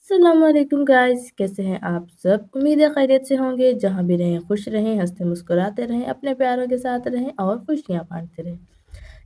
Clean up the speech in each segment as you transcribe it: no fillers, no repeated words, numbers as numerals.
अस्सलामुअलैकुम गाइस, कैसे हैं आप सब। उम्मीद है खैरियत से होंगे। जहाँ भी रहें खुश रहें, हंसते मुस्कुराते रहें, अपने प्यारों के साथ रहें और खुशियाँ बांटते रहें।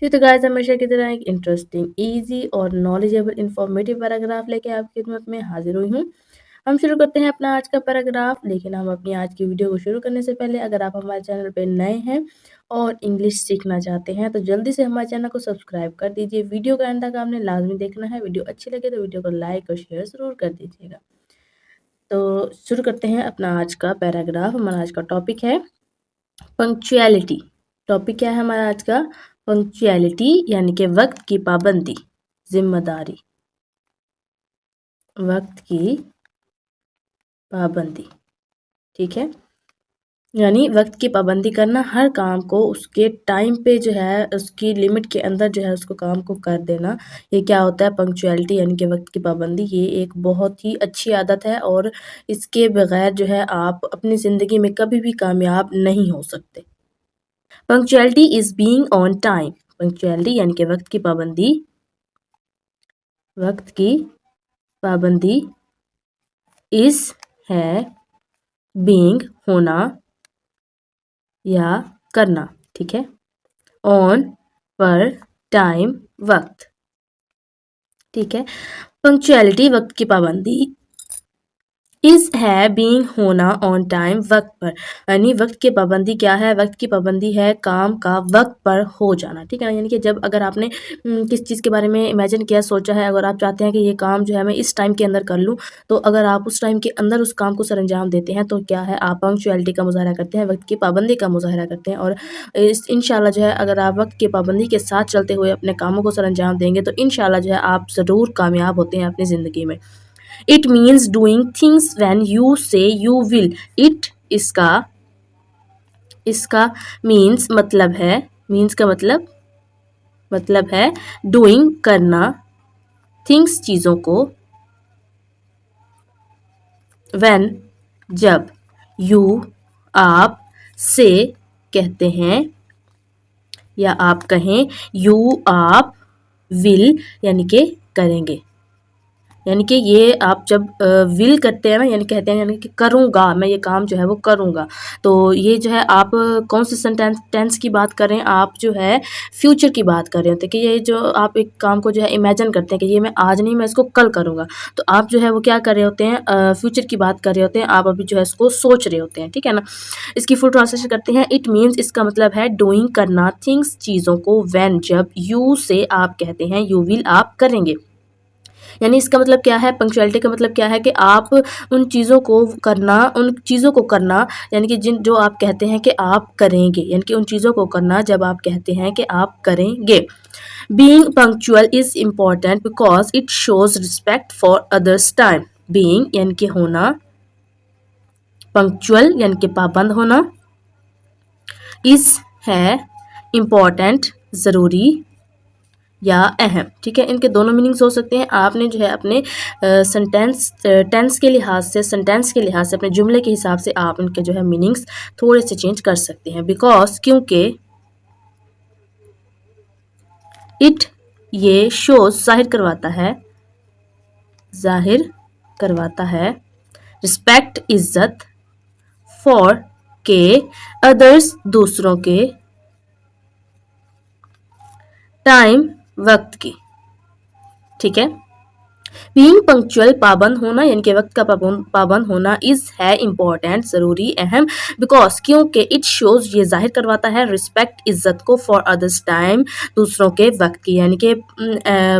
जी तो गाइस, हमेशा की तरह एक इंटरेस्टिंग, इजी और नॉलेजेबल इंफॉर्मेटिव पैराग्राफ लेके आपकी खिदमत में हाजिर हुई हूँ। हम शुरू करते हैं अपना आज का पैराग्राफ। लेकिन हम अपनी आज की वीडियो को शुरू करने से पहले, अगर आप हमारे चैनल पे नए हैं और इंग्लिश सीखना चाहते हैं तो जल्दी से हमारे चैनल को सब्सक्राइब कर दीजिए। वीडियो का एंड तक आपने लाजमी देखना है। वीडियो अच्छी लगे तो वीडियो को लाइक और शेयर ज़रूर कर दीजिएगा। तो शुरू करते हैं अपना आज का पैराग्राफ। हमारा आज का टॉपिक है पंक्चुअलिटी। टॉपिक क्या है हमारा आज का? पंक्चुअलिटी यानी कि वक्त की पाबंदी, जिम्मेदारी, वक्त की पाबंदी। ठीक है, यानी वक्त की पाबंदी करना, हर काम को उसके टाइम पे जो है, उसकी लिमिट के अंदर जो है उसको काम को कर देना। ये क्या होता है? पंक्चुअलिटी यानी कि वक्त की पाबंदी। ये एक बहुत ही अच्छी आदत है और इसके बगैर जो है आप अपनी ज़िंदगी में कभी भी कामयाब नहीं हो सकते। Punctuality is being on time. Punctuality यानी कि वक्त की पाबंदी, वक्त की पाबंदी इज है बीइंग होना या करना। ठीक है, ऑन पर टाइम वक्त। ठीक है, पंक्चुअलिटी वक्त की पाबंदी इज है बीइंग होना ऑन टाइम वक्त पर। यानी वक्त की पाबंदी क्या है? वक्त की पाबंदी है काम का वक्त पर हो जाना। ठीक है ना, यानी कि जब अगर आपने किस चीज़ के बारे में इमेजिन किया, सोचा है, अगर आप चाहते हैं कि ये काम जो है मैं इस टाइम के अंदर कर लूँ, तो अगर आप उस टाइम के अंदर उस काम को सरअंजाम देते हैं तो क्या है, आप पंक्चुअलिटी का मुजाहरा करते हैं, वक्त की पाबंदी का मुजाहरा करते हैं। और इंशाल्लाह जो है, अगर आप वक्त की पाबंदी के साथ चलते हुए अपने कामों को सरअंजाम देंगे तो इंशाल्लाह जो है आप ज़रूर कामयाब होते हैं अपनी ज़िंदगी में। It means doing things when you say you will. It इसका मीन्स मतलब है, मीन्स का मतलब है डूइंग करना, थिंग्स चीज़ों को, when जब, यू आप, से कहते हैं या आप कहें, यू आप, विल यानी कि करेंगे। यानी कि ये आप जब विल करते हैं ना, यानी कहते हैं, यानी कि करूँगा मैं ये काम जो है वो करूँगा, तो ये जो है आप कौन से टेंस की बात कर रहे हैं? आप जो है फ्यूचर की बात कर रहे होते हैं कि ये जो आप एक काम को जो है इमेजिन करते हैं कि ये मैं आज नहीं, मैं इसको कल करूँगा, तो आप जो है वो क्या कर रहे होते हैं? फ्यूचर की बात कर रहे होते हैं। आप अभी जो है इसको सोच रहे होते हैं। ठीक है ना, इसकी फुल ट्रांसलेशन करते हैं। इट मीन्स इसका मतलब है डूइंग करना, थिंग्स चीज़ों को, व्हेन जब, यू से आप कहते हैं, यू विल आप करेंगे। यानी इसका मतलब क्या है? पंक्चुअलिटी का मतलब क्या है कि आप उन चीज़ों को करना, यानी कि जिन जो आप कहते हैं कि आप करेंगे, यानी कि उन चीज़ों को करना जब आप कहते हैं कि आप करेंगे। Being punctual is important because it shows respect for others time. Being यानी कि होना, पंक्चुअल यानी कि पाबंद होना, इज है इम्पॉर्टेंट ज़रूरी या अहम। ठीक है, इनके दोनों मीनिंग्स हो सकते हैं। आपने जो है अपने टेंस के लिहाज से, अपने जुमले के हिसाब से आप इनके जो है मीनिंग्स थोड़े से चेंज कर सकते हैं। बिकॉज क्योंकि, इट ये शोज जाहिर करवाता है, रिस्पेक्ट इज्जत, फॉर के, अदर्स दूसरों के, टाइम वक्त की। ठीक है, बीइंग पंक्चुअल पाबंद होना, यानी कि वक्त का पाबंद होना, इज है इम्पॉर्टेंट ज़रूरी अहम, बिकॉज क्योंकि इट शोज ये जाहिर करवाता है, रिस्पेक्ट इज्जत को, फॉर अदर्स टाइम दूसरों के वक्त की। यानी कि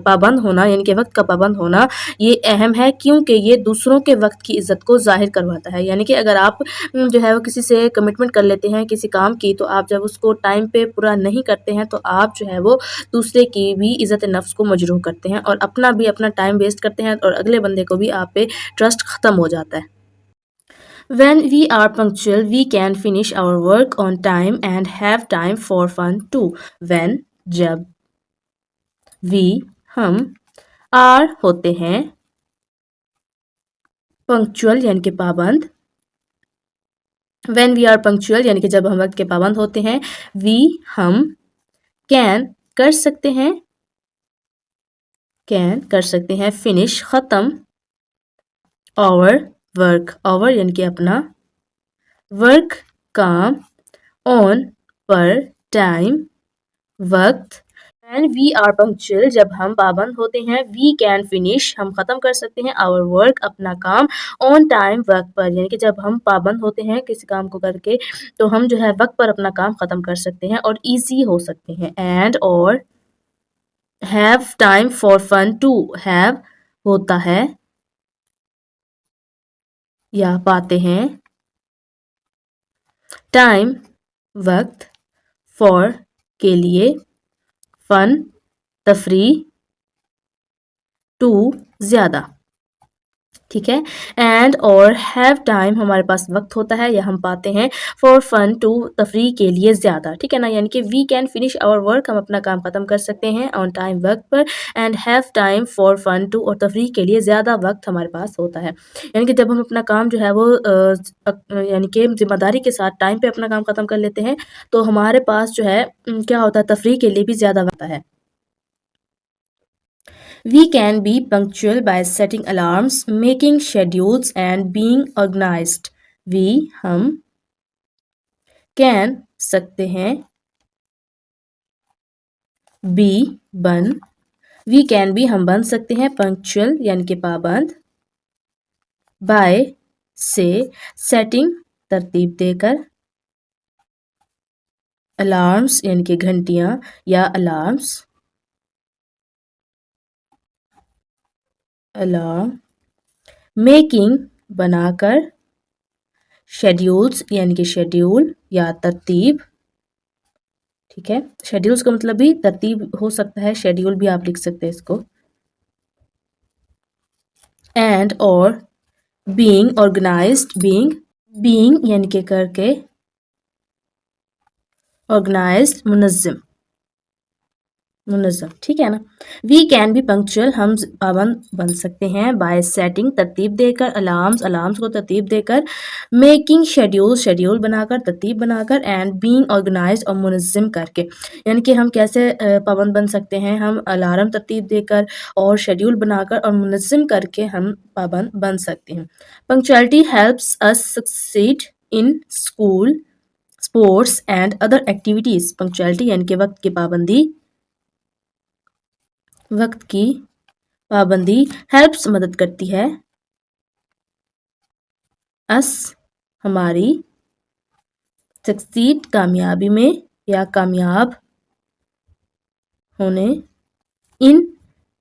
पाबंद होना, यानी कि वक्त का पाबंद होना ये अहम है क्योंकि ये दूसरों के वक्त की इज्जत को जाहिर करवाता है। यानी कि अगर आप जो है वो किसी से कमिटमेंट कर लेते हैं किसी काम की, तो आप जब उसको टाइम पे पूरा नहीं करते हैं तो आप जो है वो दूसरे की भी इज़्ज़त नफ्स को मजरूह करते हैं और अपना टाइम वेस्ट करते हैं और अगले बंदे को भी आप पे ट्रस्ट ख़त्म हो जाता है। When we are punctual, we can finish our work on time and have time for fun too. When जब, we हम, are होते हैं, punctual यानी कि पाबंद, when we are punctual यानी कि जब हम वक्त के पाबंद होते हैं, we हम, can कर सकते हैं, finish ख़त्म, our वर्क, our यानी कि अपना, वर्क काम, on पर, टाइम वक्त, एंड वी आर पंक्चुअल जब हम पाबंद होते हैं, वी कैन फिनिश हम खत्म कर सकते हैं, आवर वर्क अपना काम, ऑन टाइम वक्त पर, यानी कि जब हम पाबंद होते हैं किसी काम को करके तो हम जो है वक्त पर अपना काम खत्म कर सकते हैं और इजी हो सकते हैं। एंड और have time for fun too, have होता है या पाते हैं, टाइम वक्त, फॉर के लिए, फन तफरी, टू ज़्यादा। ठीक है, एंड और हैव टाइम हमारे पास वक्त होता है या हम पाते हैं, फॉर फन टू तफरी के लिए ज़्यादा। ठीक है ना, यानी कि we can finish our work हम अपना काम ख़त्म कर सकते हैं ऑन टाइम वक्त पर, and have time for fun too और तफरी के लिए ज़्यादा वक्त हमारे पास होता है। यानी कि जब हम अपना काम जो है वो यानी कि जिम्मेदारी के साथ टाइम पे अपना काम ख़त्म कर लेते हैं तो हमारे पास जो है क्या होता है, तफरी के लिए भी ज़्यादा वक्त है। We can be punctual by setting alarms, making schedules and being organized. We हम can सकते हैं, be बन, we can be हम बन सकते हैं punctual यानी कि पाबंद, by से, setting तरतीब देकर, alarms यानी कि घंटियां या alarms, अलार्म, मेकिंग बनाकर, शेड्यूल्स यानी कि शेड्यूल या तरतीब। ठीक है, शेड्यूल्स का मतलब भी तरतीब हो सकता है, शेड्यूल भी आप लिख सकते हैं इसको। एंड और बीइंग ऑर्गेनाइज्ड, बीइंग यानी कि करके, ऑर्गेनाइज्ड मुनज़्ज़म। ठीक है ना, वी कैन बी पंक्चुअल हम पाबंद बन सकते हैं, बाय सेटिंग तरतीब देकर, अलार्म्स को तरतीब देकर, मेकिंग शेड्यूल बनाकर तरतीब बनाकर, एंड बीइंग ऑर्गेनाइज्ड और मुनज़्ज़म करके। यानी कि हम कैसे पाबंद बन सकते हैं, हम अलार्म तरतीब देकर और शेड्यूल बनाकर और मुनज़्ज़म करके हम पाबंद बन सकते हैं। Punctuality helps us succeed in school, sports and other activities. Punctuality यानी कि वक्त की पाबंदी हेल्प्स मदद करती है, अस हमारी, सक्सीड कामयाबी में या कामयाब होने, इन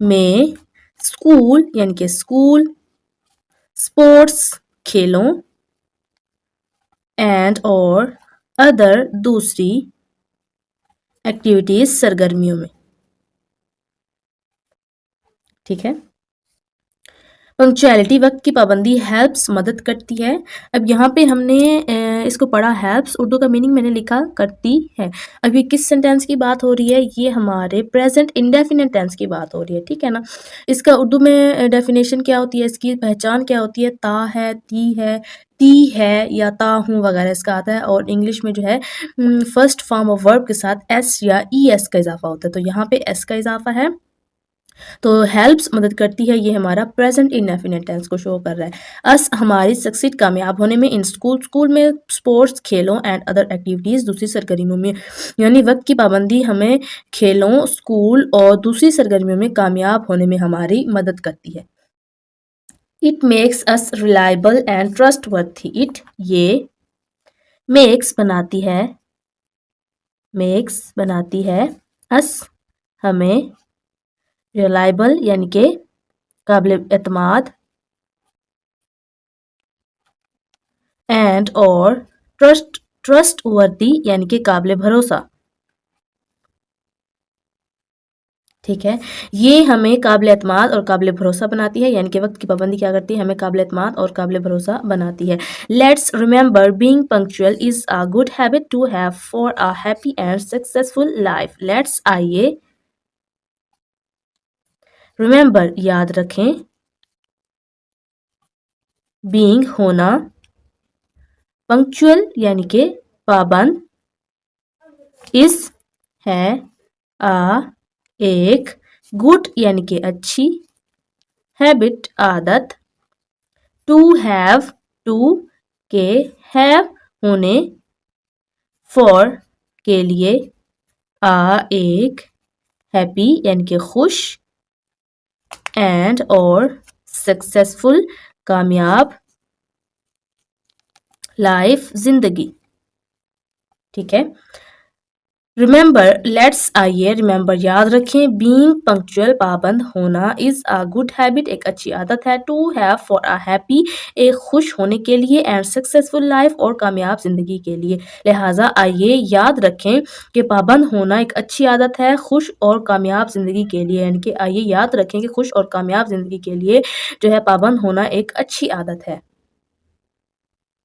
में, स्कूल यानी कि स्कूल, स्पोर्ट्स खेलों, एंड और अदर दूसरी, एक्टिविटीज सरगर्मियों में। ठीक है, पंक्चुअलिटी वक्त की पाबंदी हेल्प्स मदद करती है। अब यहाँ पे हमने इसको पढ़ा हेल्प्स, उर्दू का मीनिंग मैंने लिखा करती है। अब ये किस सेंटेंस की बात हो रही है, ये हमारे प्रेजेंट इंडेफिनिट टेंस की बात हो रही है। ठीक है ना, इसका उर्दू में डेफिनेशन क्या होती है, इसकी पहचान क्या होती है, ता है, ती है या ता हूँ वगैरह इसका आता है, और इंग्लिश में जो है फर्स्ट फॉर्म ऑफ वर्ब के साथ एस या ई एस का इजाफा होता है, तो यहाँ पे एस का इजाफा है, तो हेल्प्स मदद करती है, ये हमारा प्रेजेंट इंडेफिनिट टेंस को शो कर रहा है। अस हमारी सक्सीड कामयाब होने में, इन स्कूल में, स्पोर्ट्स खेलों, एंड अदर एक्टिविटीज़ दूसरी सरगर्मियों में। यानी वक्त की पाबंदी हमें खेलों, स्कूल और दूसरी सरगर्मियों में कामयाब होने में हमारी मदद करती है। It makes us reliable and trustworthy. It ये, मेक्स बनाती है, अस हमें, रिलायबल यानी कि काबिल एतमाद, एंड और ट्रस्टवर्दी यानी कि काबिल भरोसा। ठीक है, ये हमें काबिल एतमाद और काबिल भरोसा बनाती है, यानी कि वक्त की पाबंदी क्या करती है, हमें काबिल एतमाद और काबिल भरोसा बनाती है। Let's remember being punctual is a good habit to have for a happy and successful life. Let's आइए, रिमेंबर याद रखें, बीइंग होना, पंक्चुअल यानी कि पाबंद, इस है, आ एक, गुड यानी कि अच्छी, हैबिट आदत, टू के हैव होने, फॉर के लिए, एक हैप्पी यानी कि खुश, एंड और सक्सेसफुल कामयाब, लाइफ जिंदगी। ठीक है। रिमेंबर लेट्स आइए रिमेंबर याद रखें, बीइंग पंक्चुअल पाबंद होना, इज अ गुड हैबिट एक अच्छी आदत है, to have for a happy एक खुश होने के लिए, एंड सक्सेसफुल लाइफ और कामयाब जिंदगी के लिए। लिहाजा आइए याद रखें कि पाबंद होना एक अच्छी आदत है खुश और कामयाब जिंदगी के लिए, यानी कि आइए याद रखें कि खुश और कामयाब जिंदगी के लिए जो है पाबंद होना एक अच्छी आदत है।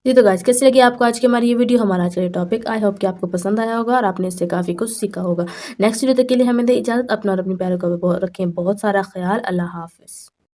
जी तो गाइस कैसी लगी आपको आज की हमारी ये वीडियो, हमारा आज का टॉपिक। आई होप कि आपको पसंद आया होगा और आपने इससे काफ़ी कुछ सीखा होगा। नेक्स्ट वीडियो तक के लिए हमें दे इजाज़त, अपना और अपनी प्यारों का भी रखें बहुत सारा ख्याल। अल्लाह हाफिज़।